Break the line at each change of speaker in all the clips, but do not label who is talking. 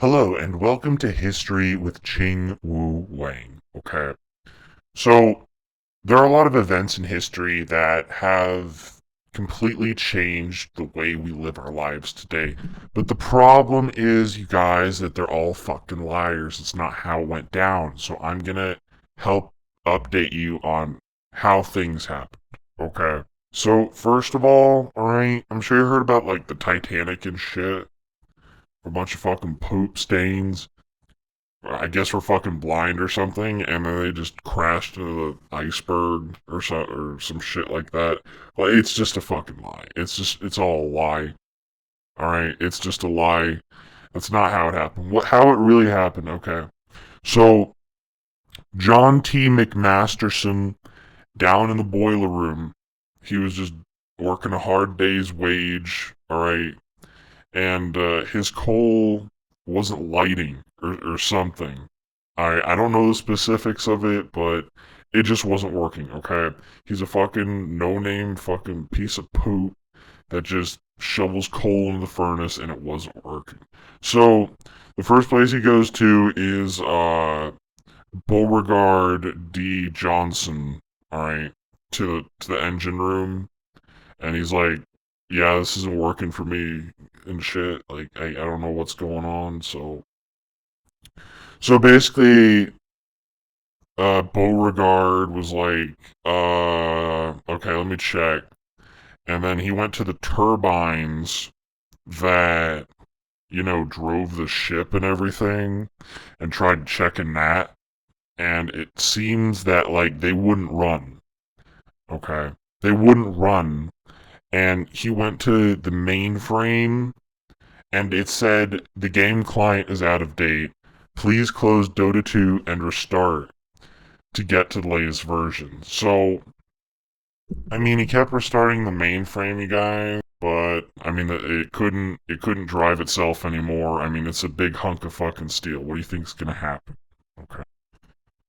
Hello and welcome to History with ChingWooWang. Okay. So there are a lot of events in history that have completely changed the way we live our lives today. But the problem is, you guys, that they're all fucking liars. It's not how it went down. So I'm gonna help update you on how things happened. Okay. So first of all, I'm sure you heard about like the Titanic and shit. A bunch of fucking poop stains. I guess we're fucking blind or something, and then they just crashed into the iceberg or some shit like that. Well, it's just a fucking lie. It's all a lie. All right, it's just a lie. That's not how it happened. How it really happened? Okay, so John T. McMasterson down in the boiler room, he was just working a hard day's wage. All right, and his coal wasn't lighting or something. I don't know the specifics of it, but it just wasn't working, okay? He's a fucking no-name fucking piece of poop that just shovels coal in the furnace and it wasn't working. So, the first place he goes to is Beauregard D. Johnson, alright, to the engine room, and he's like, yeah, this isn't working for me and shit. Like, I don't know what's going on. So basically, Beauregard was like, okay, let me check. And then he went to the turbines that, drove the ship and everything and tried checking that. And it seems that, like, they wouldn't run. Okay. They wouldn't run. And he went to the mainframe and it said the game client is out of date. Please close Dota 2 and restart to get to the latest version. So, I mean, he kept restarting the mainframe, you guys, but I mean, it couldn't drive itself anymore. I mean, it's a big hunk of fucking steel. What do you think's gonna happen? Okay.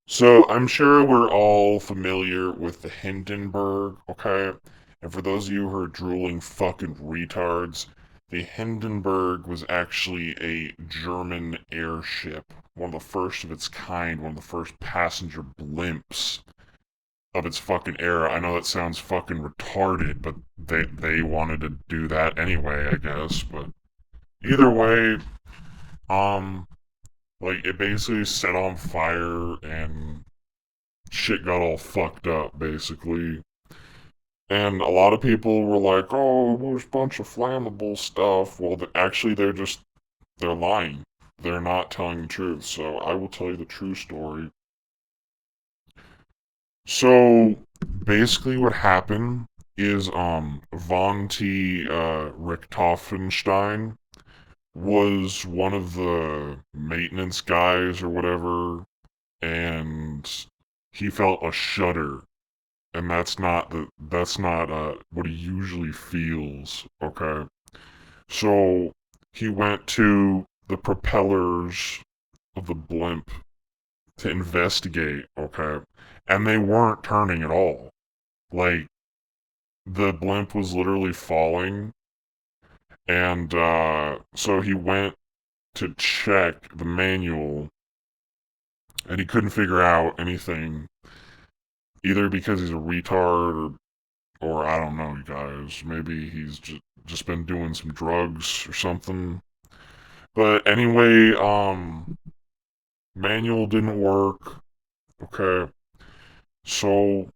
So I'm sure we're all familiar with the Hindenburg, okay? And for those of you who are drooling fucking retards, the Hindenburg was actually a German airship, one of the first of its kind, one of the first passenger blimps of its fucking era. I know that sounds fucking retarded, but they wanted to do that anyway, I guess. But either way, um, like it basically set on fire and shit got all fucked up, basically. And a lot of people were like, oh, there's a bunch of flammable stuff. Well, actually, they're lying. They're not telling the truth. So I will tell you the true story. So basically, what happened is, Von T. Richthofenstein was one of the maintenance guys or whatever, and he felt a shudder, and that's not what he usually feels. Okay, so he went to the propellers of the blimp to investigate. Okay, and they weren't turning at all. Like, the blimp was literally falling, and so he went to check the manual, and he couldn't figure out anything, either because he's a retard or I don't know, you guys. Maybe he's just been doing some drugs or something. But anyway, manual didn't work. Okay, so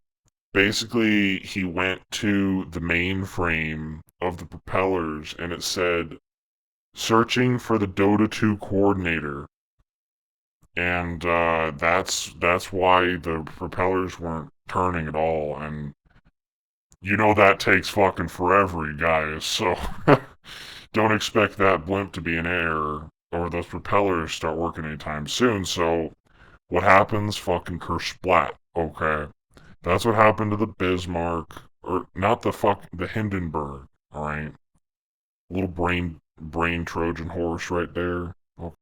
basically he went to the mainframe of the propellers, and it said searching for the Dota 2 coordinator, and that's why the propellers weren't turning at all. And you know that takes fucking forever, you guys. So don't expect that blimp to be in air or those propellers start working anytime soon. So what happens? Fucking kersplat. Okay, that's what happened to the Bismarck, or not the Hindenburg. All right, little brain Trojan horse right there.